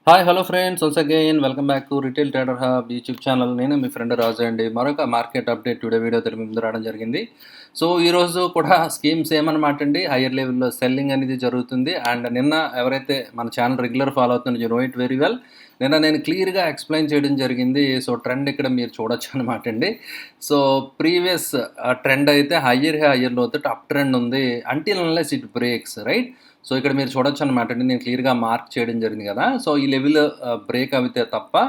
Hi hello friends, once again welcome back to retail trader hub YouTube channel. నేను మీ friend రాజు అండి. మరొక market update today వీడియోతో మీ ముందు రావడం జరిగింది. సో ఈరోజు కూడా స్కీమ్స్ ఏమన్నమాట అండి, హయ్యర్ లెవెల్లో సెల్లింగ్ అనేది జరుగుతుంది. అండ్ నిన్న ఎవరైతే మన ఛానల్ రెగ్యులర్ ఫాలో అవుతున్న you know it very well, నిన్న నేను క్లియర్గా ఎక్స్ప్లెయిన్ చేయడం జరిగింది. సో ట్రెండ్ ఇక్కడ మీరు చూడొచ్చు అనమాట అండి. సో ప్రీవియస్ ట్రెండ్ అయితే హయ్యర్లో అయితే అప్ ట్రెండ్ ఉంది until unless it breaks, right. So ఇక్కడ మీరు చూడొచ్చు అనమాట అండి, నేను క్లియర్గా మార్క్ చేయడం జరిగింది కదా. సో ఈ లెవెల్ బ్రేక్ అయితే తప్ప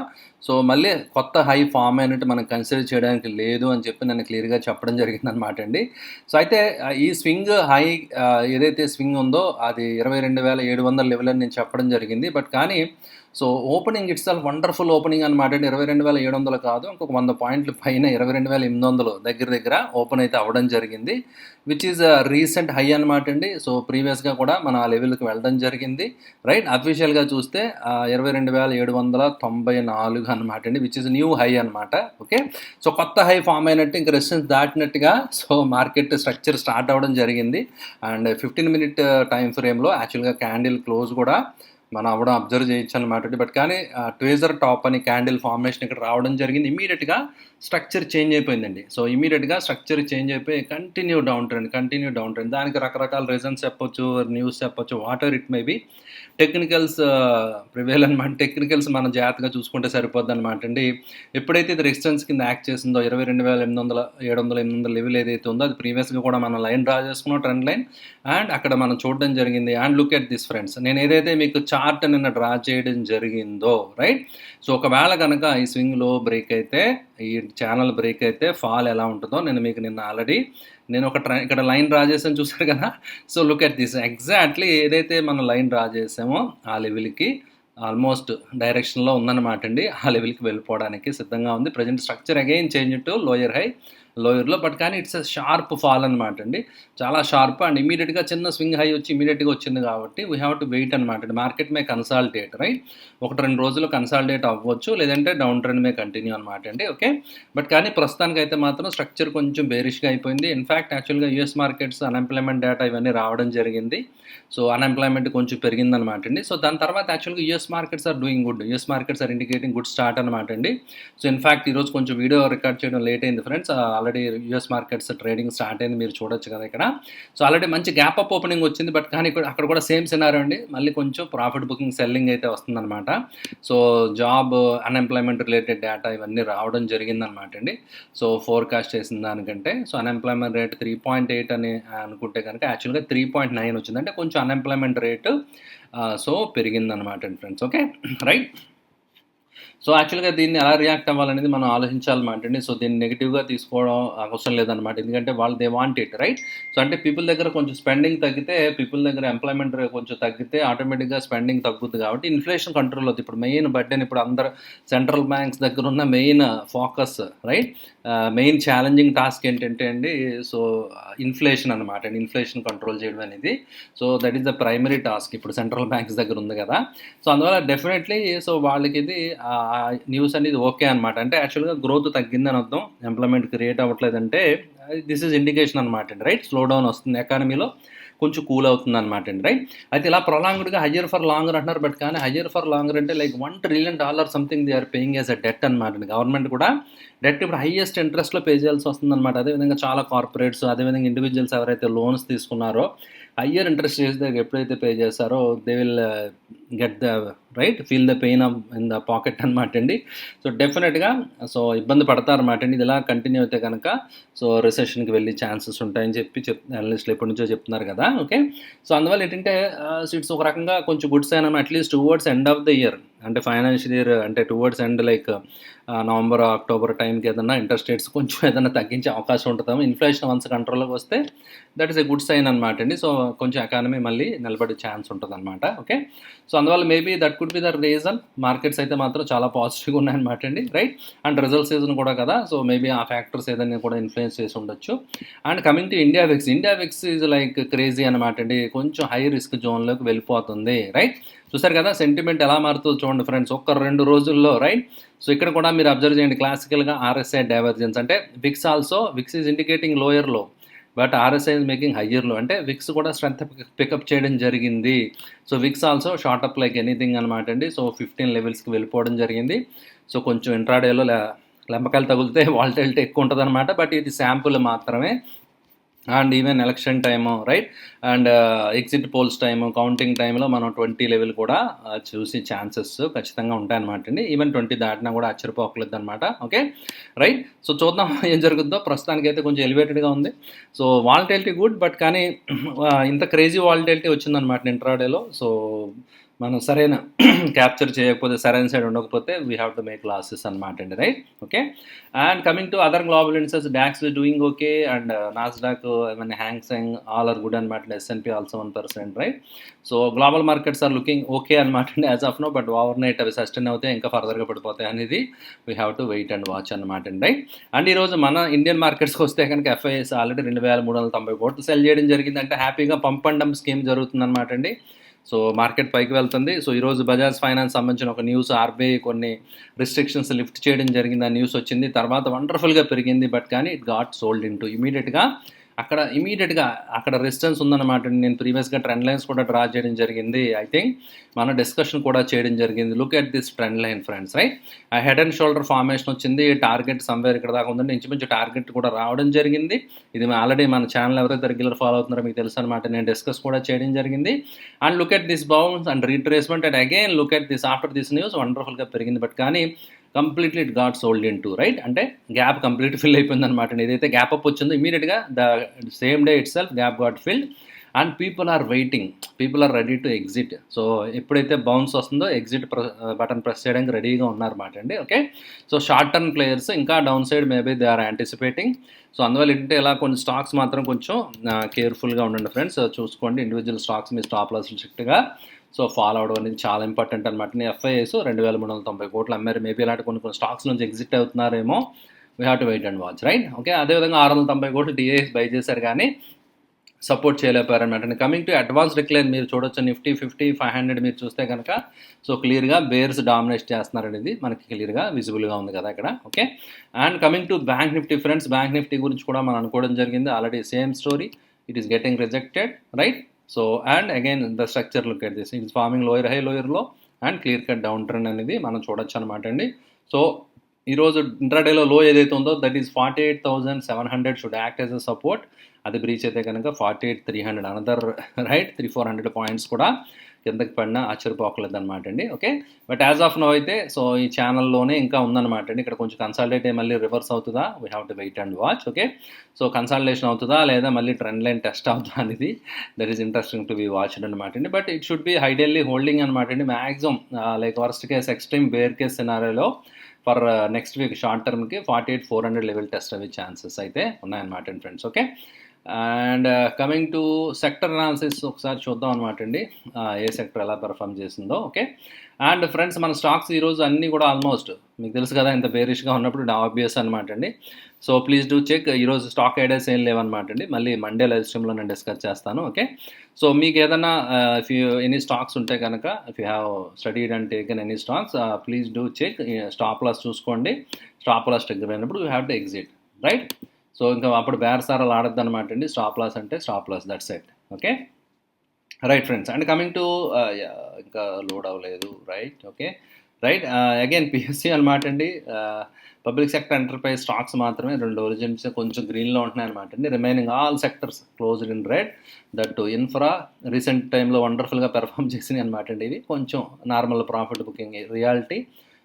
సో మళ్ళీ కొత్త హై ఫామ్ అయినట్టు మనం కన్సిడర్ చేయడానికి లేదు అని చెప్పి నేను క్లియర్గా చెప్పడం జరిగింది అనమాట అండి. సో అయితే ఈ స్వింగ్ హై ఏదైతే స్వింగ్ ఉందో అది 22,700 లెవెల్ అని నేను చెప్పడం జరిగింది. బట్ కానీ so opening it's all wonderful opening అనమాట అండి. 22,700 కాదు, ఇంకొక 100 పాయింట్లు పైన 22,800 దగ్గర ఓపెన్ అయితే అవ్వడం జరిగింది, విచ్ ఈజ్ రీసెంట్ హై అనమాట అండి. సో ప్రీవియస్గా కూడా మనం ఆ లెవెల్కి వెళ్ళడం జరిగింది, రైట్. అఫీషియల్గా చూస్తే 22,794 అనమాట అండి, విచ్ ఈజ్ న్యూ హై అనమాట. ఓకే, సో కొత్త హై ఫామ్ అయినట్టు ఇంకా రెసిస్టెన్స్ దాటినట్టుగా సో మార్కెట్ స్ట్రక్చర్ స్టార్ట్ అవ్వడం జరిగింది. అండ్ 15 మినిట్ టైం ఫ్రేమ్లో యాక్చువల్గా క్యాండిల్ క్లోజ్ కూడా మనం అవ్వడం అబ్జర్వ్ చేయొచ్చు అనమాట. బట్ కానీ ట్వేజర్ టాప్ అని క్యాండిల్ ఫార్మేషన్ ఇక్కడ రావడం జరిగింది. ఇమీడియట్గా స్ట్రక్చర్ చేంజ్ అయిపోయిందండి. సో ఇమీడియట్గా స్ట్రక్చర్ చేంజ్ అయిపోయి కంటిన్యూ డౌన్ ట్రెండ్. దానికి రకరకాల రీజన్స్ చెప్పొచ్చు, న్యూస్ చెప్పొచ్చు, what ever it may be. Technicals prevail అనమాట. టెక్నికల్స్ మనం జాగ్రత్తగా చూసుకుంటే సరిపోద్ది అనమాట అండి. ఎప్పుడైతే ఇది రెసిస్టెన్స్ కింద యాక్ట్ చేసిందో 22,800 700 లెవెల్ ఏదైతే ఉందో అది ప్రీవియస్గా కూడా మనం లైన్ డ్రా చేసుకున్నాం, ట్రెండ్ లైన్. అండ్ అక్కడ మనం చూడడం జరిగింది. And look at this friends, నేను ఏదైతే మీకు చార్ట్ నిన్న డ్రా చేయడం జరిగిందో, రైట్. సో ఒకవేళ కనుక ఈ స్వింగ్లో బ్రేక్ అయితే, ఈ ఛానల్ బ్రేక్ అయితే ఫాల్ ఎలా ఉంటుందో నేను మీకు నిన్న ఆల్రెడీ నేను ఒక ఇక్కడ లైన్ డ్రా చేసాను, చూసారు కదా. So look at this, exactly ఏదైతే మనం లైన్ డ్రా చేసామో ఆ లెవెల్కి ఆల్మోస్ట్ డైరెక్షన్లో ఉందన్నమాట అండి. ఆ లెవెల్కి వెళ్ళిపోవడానికి సిద్ధంగా ఉంది. Present structure again change to లోయర్లో, బట్ కానీ ఇట్స్ షార్ప్ ఫాల్ అనమాట అండి, చాలా షార్ప్. అండ్ ఇమీడియట్గా చిన్న స్వింగ్ హై వచ్చి ఇమీడియట్గా వచ్చింది కాబట్టి వీ హ్యావ్ టు వెయిట్ అనమాట అండి. మార్కెట్ మే కన్సాలిడేట్, రైట్. 1-2 రోజులు కన్సాలిడేట్ అవ్వచ్చు, లేదంటే డౌన్ ట్రెండ్ మే కంటిన్యూ అనమాట అండి. ఓకే, బట్ కానీ ప్రస్తుతానికి అయితే మాత్రం స్ట్రక్చర్ కొంచెం బేరిష్గా అయిపోయింది. ఇన్ఫ్యాక్ట్ యాక్చువల్గా యూఎస్ మార్కెట్స్ అన్ఎంప్లాయ్మెంట్ డేటా ఇవన్నీ రావడం జరిగింది. సో అన్ఎంప్లాయ్మెంట్ కొంచెం పెరిగిందనమాట అండి. సో దాని తర్వాత యాక్చువల్గా US markets are doing good, US markets are indicating good start అనమాట అండి. సో ఇన్ఫ్యాక్ట్ ఈరోజు కొంచెం వీడియో రికార్డ్ చేయడం లేట్ అయింది friends. Already US markets trading start అయింది, మీరు చూడొచ్చు కదా ఇక్కడ. సో ఆల్రెడీ మంచి గ్యాప్ అప్ ఓపెనింగ్ వచ్చింది, బట్ కానీ అక్కడ కూడా సేమ్ సినారియో అండి, మళ్ళీ కొంచెం ప్రాఫిట్ బుకింగ్ సెల్లింగ్ అయితే వస్తుందన్నమాట. So job unemployment related data ఇవన్నీ రావడం జరిగిందనమాట అండి. సో ఫోర్కాస్ట్ చేసిన దానికంటే సో అన్ఎంప్లాయ్మెంట్ రేట్ 3.8 అని అనుకుంటే కనుక యాక్చువల్గా 3.9 వచ్చింది, అంటే కొంచెం అన్ఎంప్లాయ్మెంట్ రేటు సో పెరిగిందనమాట అండి ఫ్రెండ్స్. Okay, right. సో యాక్చువల్గా దీన్ని ఎలా రియాక్ట్ అవ్వాలనేది మనం ఆలోచించాలన్నమాట అండి. సో దీన్ని నెగిటివ్గా తీసుకోవడం అవసరం లేదనమాట, ఎందుకంటే వాళ్ళు they want it, right. So అంటే పీపుల్ దగ్గర కొంచెం స్పెండింగ్ తగ్గితే, పీపుల్ దగ్గర ఎంప్లాయ్మెంట్ కొంచెం తగ్గితే ఆటోమేటిక్గా స్పెండింగ్ తగ్గుతుంది కాబట్టి ఇన్ఫ్లేషన్ కంట్రోల్ అవుతుంది. ఇప్పుడు మెయిన్ బర్డెన్ ఇప్పుడు అందరు సెంట్రల్ బ్యాంక్స్ దగ్గర ఉన్న main focus, right, main challenging task ఏంటంటే అండి, సో ఇన్ఫ్లేషన్ అనమాట అండి. ఇన్ఫ్లేషన్ కంట్రోల్ చేయడం అనేది, so that is the primary task ఇప్పుడు సెంట్రల్ బ్యాంక్స్ దగ్గర ఉంది కదా. సో అందువల్ల డెఫినెట్లీ సో వాళ్ళకి ఇది న్యూస్ అనేది ఓకే అనమాట. అంటే యాక్చువల్గా గ్రోత్ తగ్గిందని అర్థం, ఎంప్లాయ్మెంట్ క్రియేట్ అవ్వట్లేదంటే దిస్ ఈజ్ ఇండికేషన్ అనమాట అండి, రైట్. స్లో డౌన్ వస్తుంది, ఎకానమీలో కొంచెం కూల్ అవుతుంది అనమాట అండి, రైట్. అయితే ఇలా ప్రొలాంగ్డ్గా హయ్యర్ ఫర్ లాంగర్ అంటున్నారు, బట్ కానీ హయ్యర్ ఫర్ లాంగర్ అంటే like $1 trillion something they are paying as a debt అనమాట అండి. గవర్నమెంట్ కూడా డెట్ ఇప్పుడు హైయెస్ట్ ఇంట్రెస్ట్లో పే చేయాల్సి వస్తుందన్నమాట. అదేవిధంగా చాలా కార్పొరేట్స్, అదేవిధంగా ఇండివిజువల్స్ ఎవరైతే లోన్స్ తీసుకున్నారో హయ్యర్ ఇంట్రెస్ట్ రేట్స్ దగ్గర ఎప్పుడైతే పే చేస్తారో they will get the right, feel the pain of in the pocket అనమాట అండి. సో డెఫినెట్గా సో ఇబ్బంది పడతారన్నమాట అండి. ఇది ఇలా కంటిన్యూ అయితే కనుక సో రిసెషన్కి వెళ్ళే ఛాన్సెస్ ఉంటాయని చెప్పి అనలిస్టులు ఎప్పటి నుంచో చెప్తున్నారు కదా. ఓకే, సో అందువల్ల ఏంటంటే ఇట్స్ ఒక రకంగా కొంచెం గుడ్ సైన్ అని, at least towards end of the year, అంటే ఫైనాన్షియల్ ఇయర్ అంటే towards end like November October టైంకి ఏదన్నా ఇంట్రెస్ట్ రేట్స్ కొంచెం ఏదైనా తగ్గించే అవకాశం ఉంటుందేమో. ఇన్ఫ్లేషన్ వన్స్ కంట్రోల్లోకి వస్తే that is a good sign అనమాట అండి. సో కొంచెం ఎకానమీ మళ్ళీ నిలబడే ఛాన్స్ ఉంటుంది అనమాట. ఓకే, సో అందువల్ల maybe that could be the reason. Markets అయితే మాత్రం చాలా పాజిటివ్గా ఉన్నాయన్నమాట అండి, రైట్. అండ్ రిజల్ట్ సీజన్ కూడా కదా, సో మేబీ ఆ ఫ్యాక్టర్స్ ఏదైనా కూడా ఇన్ఫ్లుయెన్స్ చేసి ఉండొచ్చు. And coming to India VIX is like crazy అనమాట అండి, కొంచెం హై రిస్క్ జోన్లోకి వెళ్ళిపోతుంది, రైట్. చూసారు కదా సెంటిమెంట్ ఎలా మారుతుందో చూడండి ఫ్రెండ్స్, 1-2 రోజుల్లో, రైట్. సో ఇక్కడ కూడా మీరు అబ్జర్వ్ చేయండి, క్లాసికల్గా RSI డైవర్జెన్స్ అంటే VIX is indicating lower low, but RSI is making higher low, అంటే విక్స్ కూడా స్ట్రెంత్ పికప్ చేయడం జరిగింది. So VIX also shot up like anything అనమాట అండి. సో 15 లెవెల్స్కి వెళ్ళిపోవడం జరిగింది. సో కొంచెం ఇంట్రాడేలో లెంపకాయలు తగిలితే వాలటిలిటీ ఎక్కువ ఉంటుంది అనమాట. బట్ ఇది శాంపుల్ మాత్రమే. And even election time, right, and exit polls time, counting టైంలో మనం 20 లెవెల్ కూడా చూసి ఛాన్సెస్ ఖచ్చితంగా ఉంటాయన్నమాట అండి. ఈవెన్ 20 దాటినా కూడా ఆశ్చర్యపోకలేదు అనమాట. Okay, right. సో చూద్దాం ఏం జరుగుతుందో. ప్రస్తుతానికైతే కొంచెం ఎలివేటెడ్గా ఉంది. సో వాలటిలిటీ గుడ్, బట్ కానీ ఇంత క్రేజీ వాలటిలిటీ వచ్చిందనమాట ఇంట్రాడేలో. సో మనం సరైన క్యాప్చర్ చేయకపోతే, సరైన సైడ్ ఉండకపోతే we have to make losses అనమాట అండి, right. Okay, and coming to other global indices, DAX is doing okay, and Nasdaq, Hang Seng all are good అనమాట. S and P also 1%, right. So global markets are looking okay అనమాట అండి as of now. But overnight అవి sustain అవుతాయి, ఇంకా ఫర్దర్గా పడిపోతాయి అనేది we have to wait and watch అనమాట అండి, రైట్. అండ్ ఈరోజు మన ఇండియన్ మార్కెట్స్కి వస్తే కనుక ఎఫ్ఐఎస్ ఆల్రెడీ 2390 కోట్లు సెల్ చేయడం జరిగింది. అంటే హ్యాపీగా పంప్ అండ్ డంప్ స్కీమ్ జరుగుతుంది అనమాట అండి. సో మార్కెట్ పైకి వెళ్తుంది. సో ఈరోజు బజాజ్ ఫైనాన్స్ సంబంధించిన ఒక న్యూస్, ఆర్బీఐ కొన్ని రిస్ట్రిక్షన్స్ లిఫ్ట్ చేయడం జరిగింది, ఆ న్యూస్ వచ్చింది. తర్వాత వండర్ఫుల్గా పెరిగింది, బట్ కానీ ఇట్ గాట్ సోల్డ్ ఇంటూ ఇమీడియట్గా. అక్కడ రెసిస్టెన్స్ ఉందన్నమాట. నేను ప్రీవియస్గా ట్రెండ్ లైన్స్ కూడా డ్రా చేయడం జరిగింది. ఐ థింక్ మన డిస్కషన్ కూడా చేయడం జరిగింది. Look at this trend line friends, right. ఆ హెడ్ అండ్ షోల్డర్ ఫార్మేషన్ వచ్చింది. టార్గెట్ సమ్వేర్ ఇక్కడ దాకా ఉందండి. ఇంచుమించు టార్గెట్ కూడా రావడం జరిగింది. ఇది ఆల్రెడీ మన ఛానల్ ఎవరైతే రెగ్యులర్ ఫాలో అవుతున్నారో మీకు తెలుసు అనమాట. నేను డిస్కస్ కూడా చేయడం జరిగింది. And look at this bounce and retracement, and again look at this after this news వండర్ఫుల్గా పెరిగింది. బట్ కానీ completely it got sold into, right. అంటే గ్యాప్ కంప్లీట్ ఫిల్ అయిపోయింది అనమాట. ఏదైతే గ్యాప్ అప్ వచ్చిందో ఇమీడియట్గా the same day itself gap got filled, and people are waiting, people are ready to exit. So ఎప్పుడైతే bounce వస్తుందో exit button press చేయడానికి రెడీగా ఉన్నారన్నమాట అండి. Okay, so short term players ఇంకా downside maybe they are anticipating. So అందువల్ల ఏంటంటే ఇలా కొన్ని స్టాక్స్ మాత్రం కొంచెం కేర్ఫుల్గా ఉండండి ఫ్రెండ్స్. చూసుకోండి ఇండివిజువల్ స్టాక్స్ మీ స్టాప్ లాస్ స్ట్రిక్ట్గా సో ఫాలో అవడం అనేది చాలా ఇంపార్టెంట్ అనమాట. ఎఫ్ఐఎస్ 2390 కోట్లు అమ్మారు. మేబీ ఇలాంటి కొన్ని స్టాక్స్ నుంచి ఎగ్జిట్ అవుతున్నారేమో. We have to wait and watch, right. Okay, అదేవిధంగా 690 కోట్లు డిఐఎస్ బై చేశారు, కానీ సపోర్ట్ చేయలేపారనమాట. కమింగ్ టు అడ్వాన్స్ డిక్లైన్ మీరు చూడొచ్చు. నిఫ్టీ 50, 500 మీరు చూస్తే కనుక సో క్లియర్గా బేర్స్ డామినేట్ చేస్తున్నారనేది మనకి క్లియర్గా విజిబుల్గా ఉంది కదా ఇక్కడ. Okay, and coming to bank Nifty friends, bank Nifty గురించి కూడా మనం అనుకోవడం జరిగింది. Already same story, it is getting rejected, right. So and again the structure look at this, it is forming lower high lower low and clear cut down trend అనేది మనం చూడొచ్చు అనమాట అండి. సో ఈరోజు ఇంట్రాడేలో లో ఏదైతే ఉందో that is 48,700 should act as a support. అది బ్రీచ్ అయితే కనుక 48,300 అనదర్, రైట్, 300-400 పాయింట్స్ కూడా కిందకి పడినా ఆశ్చర్యపోకలేదు అనమాట అండి. Okay, but as of now అయితే సో ఈ ఛానల్లోనే ఇంకా ఉందన్నమాట అండి. ఇక్కడ కొంచెం కన్సాలిడేట్ అయ్యి మళ్ళీ రివర్స్ అవుతుందా, we have to wait and watch. Okay, so consolidation అవుతుందా లేదా మళ్ళీ ట్రెండ్ లైన్ టెస్ట్ అవుతుందా అనేది that is interesting to be watched అనమాట అండి. But it should be ideally holding అనమాట అండి. Maximum like worst case extreme bear case సినారియోలో ఫర్ నెక్స్ట్ వీక్ షార్ట్ టర్మ్కి 48,400 లెవెల్ టెస్ట్ అయ్యే ఛాన్సెస్ అయితే ఉన్నాయన్నమాట అండి friends. Okay, and coming to sector analysis ఒకసారి చూద్దాం అనమాట అండి, ఏ సెక్టర్ ఎలా పెర్ఫామ్ చేసిందో. ఓకే, అండ్ ఫ్రెండ్స్ మన స్టాక్స్ ఈరోజు అన్నీ కూడా ఆల్మోస్ట్ మీకు తెలుసు కదా, ఇంత బేరిష్గా ఉన్నప్పుడు ఆబ్వియస్ అనమాట అండి. So please do check. ఈరోజు స్టాక్ ఐడియాస్ ఏం లేవన్నమాట అండి. మళ్ళీ మండే లైవ్ స్ట్రీమ్లో నేను డిస్కస్ చేస్తాను. ఓకే, సో మీకు ఏదైనా ఇఫ్ యూ ఎనీ స్టాక్స్ ఉంటే కనుక, if you have studied and taken any stocks, please do check. Stop loss చూసుకోండి. స్టాప్ లాస్ ట్రిగ్గర్ అయినప్పుడు you have to exit, right. So ఇంకా అప్పుడు బేరసారాలు ఆడద్దు అనమాట అండి. స్టాప్ లాస్ అంటే stop loss, that's it. Okay, right friends. And coming to ఇంకా లోడ్ అవ్వలేదు, right. Okay, right. Again PSC అనమాట అండి. పబ్లిక్ సెక్టర్ ఎంటర్ప్రైజ్ స్టాక్స్ మాత్రమే 2 ఒరిజిన్స్ కొంచెం గ్రీన్లో ఉంటున్నాయి అనమాట అండి. Remaining all sectors closed in red. That infra recent టైంలో వండర్ఫుల్గా పెర్ఫామ్ చేసినాయి అనమాట అండి. ఇవి కొంచెం normal profit booking. Reality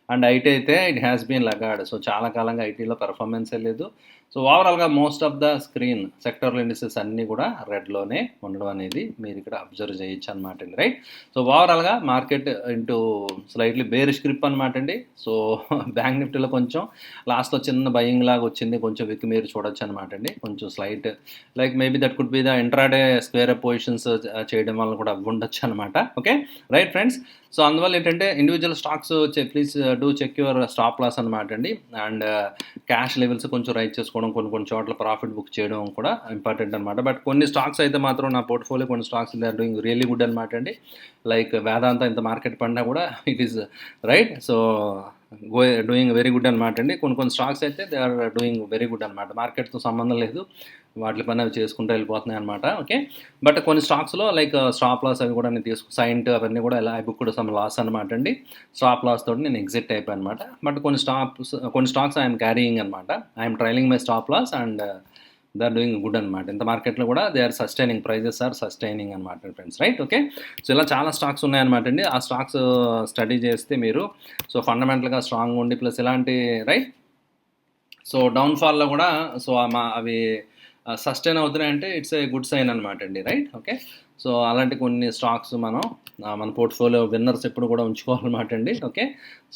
and IT అయితే ఇట్ హ్యాస్ బీన్ లగాడ్. సో చాలా కాలంగా ఐటీలో పెర్ఫార్మెన్సే లేదు. సో ఓవరాల్గా most of the screen sectoral indices అన్నీ కూడా రెడ్లోనే ఉండడం అనేది మీరు ఇక్కడ అబ్జర్వ్ చేయొచ్చు అనమాట అండి, రైట్. సో ఓవరాల్గా market into slightly bearish grip అనమాట అండి. సో బ్యాంక్ నిఫ్టీలో కొంచెం లాస్ట్లో చిన్న బయింగ్ లాగా వచ్చింది, కొంచెం విక్ మీరు చూడొచ్చు అనమాట అండి. కొంచెం slight like maybe that could be the intraday square up positions చేయడం వల్ల కూడా ఉండొచ్చు అనమాట. Okay, right friends. సో అందువల్ల ఏంటంటే individual stocks please do check your stop loss అనమాట అండి. అండ్ క్యాష్ లెవెల్స్ కొంచెం రైజ్ చేసుకోవడం, కొన్ని చోట్ల ప్రాఫిట్ బుక్ చేయడం కూడా ఇంపార్టెంట్ అనమాట. బట్ కొన్ని స్టాక్స్ అయితే మాత్రం నా పోర్ట్ఫోలియో కొన్ని stocks they are doing really good అనమాట అండి. లైక్ వేదాంత ఇంత మార్కెట్ పడినా కూడా it is right. So doing very good అనమాట అండి. కొన్ని స్టాక్స్ అయితే they are doing very good అనమాట. మార్కెట్తో సంబంధం లేదు, వాటి పని అవి చేసుకుంటూ వెళ్ళిపోతున్నాయి అనమాట. ఓకే. బట్ కొన్ని స్టాక్స్‌లో లైక్ స్టాప్ లాస్ అవి కూడా నేను సైంట్ అవన్నీ కూడా ఐ బుక్డ్ సమ్ లాస్ అనమాట అండి. స్టాప్ లాస్ తోటి నేను ఎగ్జిట్ అయిపోయాను అనమాట. బట్ కొన్ని స్టాక్స్ ఐఎమ్ క్యారీయింగ్ అనమాట. I'm trailing my stop loss and they are doing good అనమాట. ఇంత మార్కెట్‌లో కూడా they are sustaining, prices are sustaining అనమాట ఫ్రెండ్స్. రైట్. ఓకే. సో ఇలా చాలా స్టాక్స్ ఉన్నాయన్నమాట అండి. ఆ స్టాక్స్ స్టడీ చేస్తే మీరు సో ఫండమెంటల్‌గా స్ట్రాంగ్‌గా ఉండి ప్లస్ ఇలాంటి రైట్. సో డౌన్‌ఫాల్‌లో కూడా సో అవి సస్టైన్ అవుతున్నాయంటే ఇట్స్ ఏ గుడ్ సైన్ అనమాట అండి. రైట్. ఓకే. సో అలాంటి కొన్ని స్టాక్స్ మనం మన పోర్ట్‌ఫోలియో విన్నర్స్ ఎప్పుడు కూడా ఉంచుకోవాలన్నమాట అండి. ఓకే.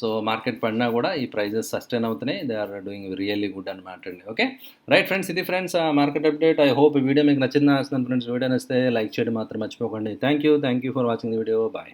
సో మార్కెట్ పడినా కూడా ఈ ప్రైజెస్ సస్టైన్ అవుతున్నాయి. They are doing really good అనమాట అండి. ఓకే. రైట్ ఫ్రెండ్స్, ఇది friends market update. I hope ఈ వీడియో మీకు నచ్చిందని ఫ్రెండ్స్. వీడియో నచ్చితే లైక్ చేయడం మాత్రం మర్చిపోకండి. Thank you for watching the video. Bye.